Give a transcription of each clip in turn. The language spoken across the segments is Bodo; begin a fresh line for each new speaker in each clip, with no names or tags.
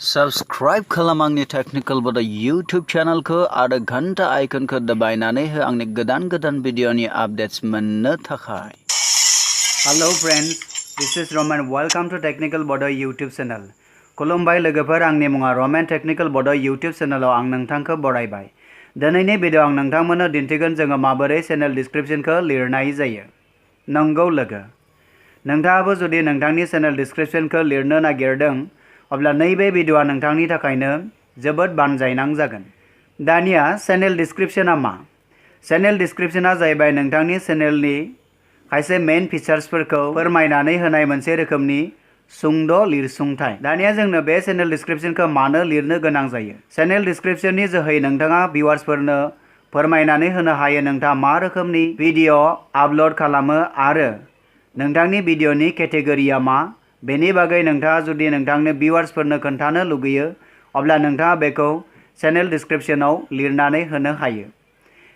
Subscribe खालाम आंनि टेक्निकल बड YouTube चेनेलखौ आरो घंटा आइकनखौ दबायनानै हो आंनि गोदान भिडिअनि आपडेट्स मोननो थाखाय।
Hello friends, this is Roman. Welcome to Technical Bodo YouTube channel. खुलुमबाय लोगोफोर, आंनि मुङा रमेन टेक्निकल बड YouTube चेनेलाव आं नोंथांखौ बरायबाय। दिनैनि भिडिअ आं नोंथांमोननो दिन्थिगोन जोङो माबोरै चेनेल डिस्क्रिप्शनखौ लिरनाय जायो। नंगौ लोगो, नोंथाङाबो जुदि नोंथांनि चेनेल डिस्क्रिप्शनखौ लिरनो नागिरदों अब्ला नैबे भिडिअआ नोंथांनि थाखायनो जोबोद बानजायनां जागोन। दानिया चेनेल डिस्क्रिप्शना मा? चेनेल डिस्क्रिप्शना जाहैबाय नोंथांनि चेनेलनि खायसे मेन फिचार्सफोरखौ फोरमायनानै होनाय मोनसे रोखोमनि सुंद' लिरसुंथाय। दानिया जोंनो बे चेनेल डिस्क्रिप्शनखौ मानो लिरनो गोनां जायो? चेनेल डिस्क्रिप्शननि जोहै नोंथाङा भिउवार्सफोरनो फोरमायनानै होनो हायो नोंथाङा मा रोखोमनि भिडिअ आपल'ड खालामो आरो नोंथांनि भिडिअनि केटेगरिया मा। बेनि बागै नोंथाङा जुदि नोंथांनि भिउवार्सफोरनो खोन्थानो लुगैयो अब्ला नोंथाङा बेखौ चेनेल डिस्क्रिप्शनाव लिरनानै होनो हायो।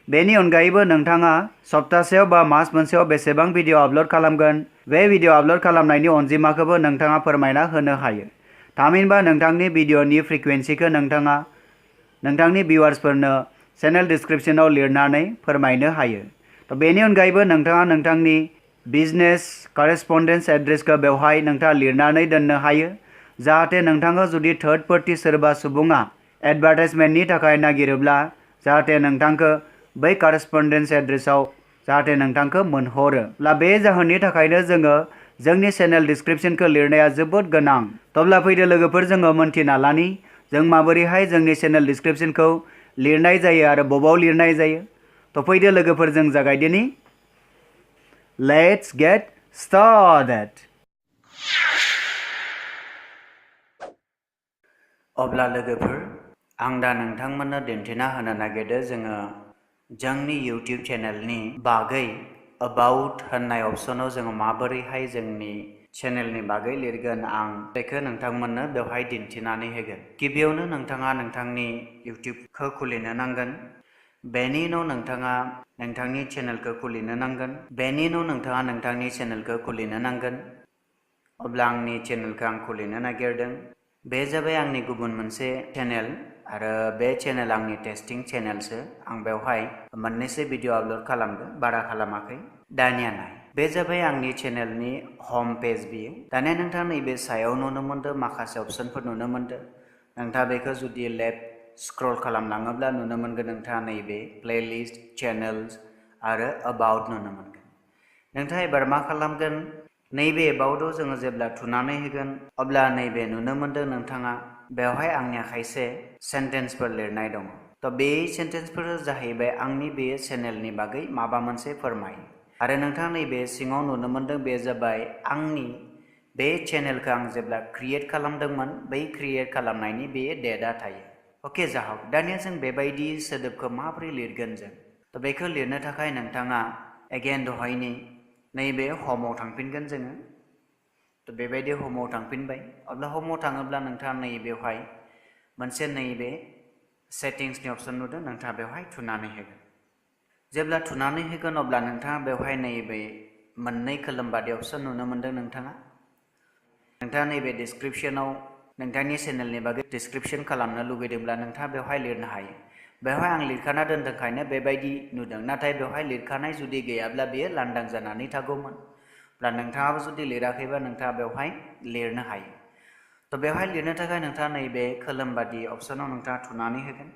बेनि अनगायैबो नोंथाङा सप्तासेयाव बा मास मोनसेयाव बेसेबां भिडिअ आपल'ड खालामगोन, बे भिडिअ आपल'ड खालामनायनि अनजिमाखौबो नोंथाङा फोरमायना होनो हायो। थामहिनबा नोंथांनि भिडिअनि फ्रिकुवेन्सिखौ नोंथाङा नोंथांनि भिउवार्सफोरनो चेनेल डिस्क्रिप्शनाव लिरनानै फोरमायनो हायो। बेनि अनगायैबो नोंथाङा नोंथांनि बिजनेस करेस्पन्डेन्स एड्रेसखौ बेवहाय नोंथाङा लिरनानै दोननो हायो, जाहाथे नोंथाङा जुदि थार्ड पार्टी सोरबा सुबुङा एडभार्टाइजमेन्टनि थाखाय नागिरोब्ला जाहाथे नोंथांखौ बै करेस्पन्डेन्स एड्रेसाव जाहाथे नोंथांखौ मोनहरो। बे जाहोननि थाखायनो जोङो जोंनि चेनेल डिस्क्रिप्शनखौ लिरनाया जोबोद गोनां। अब्ला फैदो लोगोफोर, जोङो मोन्थिना लानि जों माबोरैहाय जोंनि चेनेल डिस्क्रिप्शनखौ लिरनाय जायो आरो बबाव लिरनाय जायो। फैदो लोगोफोर, जों जागायदिनि। Let's get started. अब्ला लोगोफोर, आं दा नोंथांमोननो दिन्थिना होनो नागिरदों जोङो जोंनि YouTube चेनेलनि बागै अबाउट होननाय अपसनाव जोङो माबोरैहाय जोंनि चेनेलनि बागै लिरगोन। आं बेखौ नोंथांमोननो बेवहाय दिन्थिनानै होगोन। गिबियावनो नोंथाङा नोंथांनि YouTubeखौ खुलिनो नांगोन। बेनि उनाव नोंथाङा नोंथांनि चेनेलखौ खुलिनो नांगोन। बेनि उनाव नोंथाङा नोंथांनि चेनेलखौ खुलिनो नांगोन। अब्ला आंनि चेनेलखौ आं खुलिनो नागिरदों। बे जाबाय आंनि गुबुन मोनसे चेनेल आरो बे चेनेल आंनि टेस्टिं चेनेलसो। आं बेवहाय मोननैसो भिडिअ आपल'ड खालामदों, बारा खालामाखै। दानिया नाय, बे जाबाय आंनि चेनेलनि हम पेज बियो। दानिया नोंथाङा नैबे सायाव नुनो मोनदों माखासे अपसनफोर नुनो मोनदों। नोंथाङा बेखौ जुदि लेफ्ट स्क्रल खालामलाङोब्ला नुनो मोनगोन नोंथाङा नैबे प्लेलिस्ट, चेनेल्स आरो अबाउट नुनो मोनगोन। नोंथाङा एबार मा खालामगोन, नैबे एबाउटआव जोङो जेब्ला थुनानै होगोन अब्ला नैबे नुनो मोनदों नोंथाङा बेवहाय आंनिया खायसे सेन्टेन्सफोर लिरनाय दङ। बे सेन्टेन्सफोरा जाहैबाय आंनि बे चेनेलनि बागै माबा मोनसे फोरमाय। आरो नोंथाङा नैबे सिङाव नुनो मोनदों बे जाबाय आंनि बे चेनेलखौ आं जेब्ला क्रिएट खालामदोंमोन बै क्रिएट खालामनायनि बे डेटआ थायो। अके जाहक, दानिया जों बेबायदि सोदोबखौ माबोरै लिरगोन जों? बेखौ लिरनो थाखाय नोंथाङा एगेन दहायनि नैबे हमआव थांफिनगोन जोङो। बेबायदि हमआव थांफिनबाय। अब्ला हमआव थाङोब्ला नोंथाङा नैबेवहाय मोनसे नैबे सेटिंसनि अपसन नुदों, नोंथाङा बेवहाय थुनानै होगोन। जेब्ला थुनानै होगोन अब्ला नोंथाङा बेवहाय नैबे मोननै खोलोमबादि अपसन नुनो मोनदों। नोंथाङा नैबे डिस्क्रिप्शनाव नोंथांनि चेनेलनि बागै डिस्क्रिप्शन खालामनो लुगैदोंब्ला नोंथाङा बेवहाय लिरनो हायो। बेवहाय आं लिरखाना दोनदोंखायनो बेबायदि नुदों, नाथाय बेवहाय लिरखानाय जुदि गैयाब्ला बेयो लांदां जानानै थागौमोन। अब्ला नोंथाङाबो जुदि लिराखैबा नोंथाङा बेवहाय लिरनो हायो। बेवहाय लिरनो थाखाय नोंथाङा नैबे खोलोमबादि अपसनाव नोंथाङा थुनानै होगोन।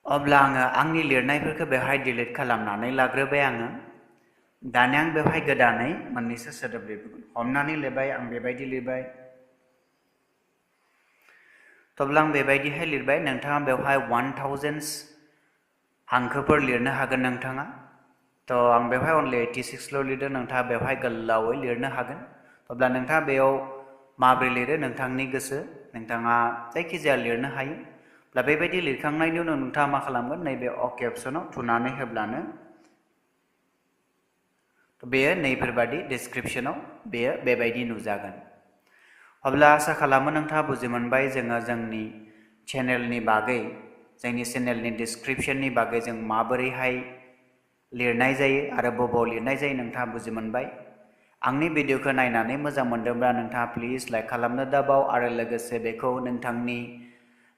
अब्ला आङो आंनि लिरनायफोरखौ बेवहाय डिलिट खालामनानै लाग्रोबाय आङो। दानिया आं बेवहाय गोदानै मोननैसो सोदोब लिरगोन। हमनानै लिरबाय, आं बेबायदि लिरबाय। अब्ला आं बेबायदिहाय लिरबाय। नोंथाङा बेवहाय 1000 हांखोफोर लिरनो हागोन नोंथाङा। आं बेवहाय अनलि 86ल' लिरदों, नोंथाङा बेवहाय गोलावै लिरनो हागोन। अब्ला नोंथाङा बेयाव माबोरै लिरो नोंथांनि गोसो, नोंथाङा जायखिजाया लिरनो हायो। अब्ला बेबायदि लिरखांनायनि उनाव नोंथाङा मा खालामगोन, नैबे अके अपसनाव थुनानै होब्लानो बेयो नैफोरबादि डिस्क्रिप्शनाव बेयो बेबायदि नुजागोन। अब्ला आसा खालामो नोंथाङा बुजि मोनबाय जोङो जोंनि चेनेलनि बागै, जोंनि चेनेलनि डिस्क्रिप्शननि बागै जों माबोरैहाय लिरनाय जायो आरो बबाव लिरनाय जायो नोंथाङा बुजि मोनबाय। आंनि भिडिअखौ नायनानै मोजां मोनदोंब्ला नोंथाङा प्लिज लाइक खालामनो दाबाव आरो लोगोसे बेखौ नोंथांनि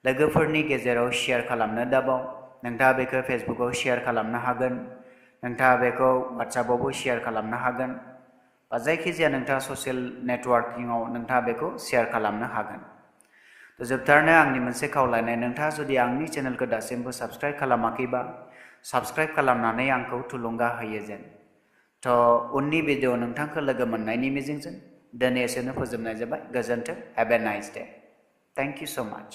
लोगोफोरनि गेजेराव शेयार खालामनो दाबाव। नोंथाङा बेखौ फेसबुकाव शेयार खालामनो हागोन, नोंथाङा बेखौ वाट्सएपआवबो शेयार खालामनो हागोन, बा जायखिजाया नोंथाङा ससियेल नेटवर्किंआव नोंथाङा बेखौ शेयार खालामनो हागोन। जोबथारनो आंनि मोनसे खावलायनाय, नोंथाङा जुदि आंनि चेनेलखौ दासिमबो साबस्क्राइब खालामाखैबा साबस्क्राइब खालामनानै आंखौ थुलुंगा होयो जेन। उननि भिडिअ नोंथांखौ लोगो मोननायनि मिजिंजों दिनै एसेनो फोजोबनाय जाबाय। गोजोन्थों। Have a nice day. Thank you सो माच।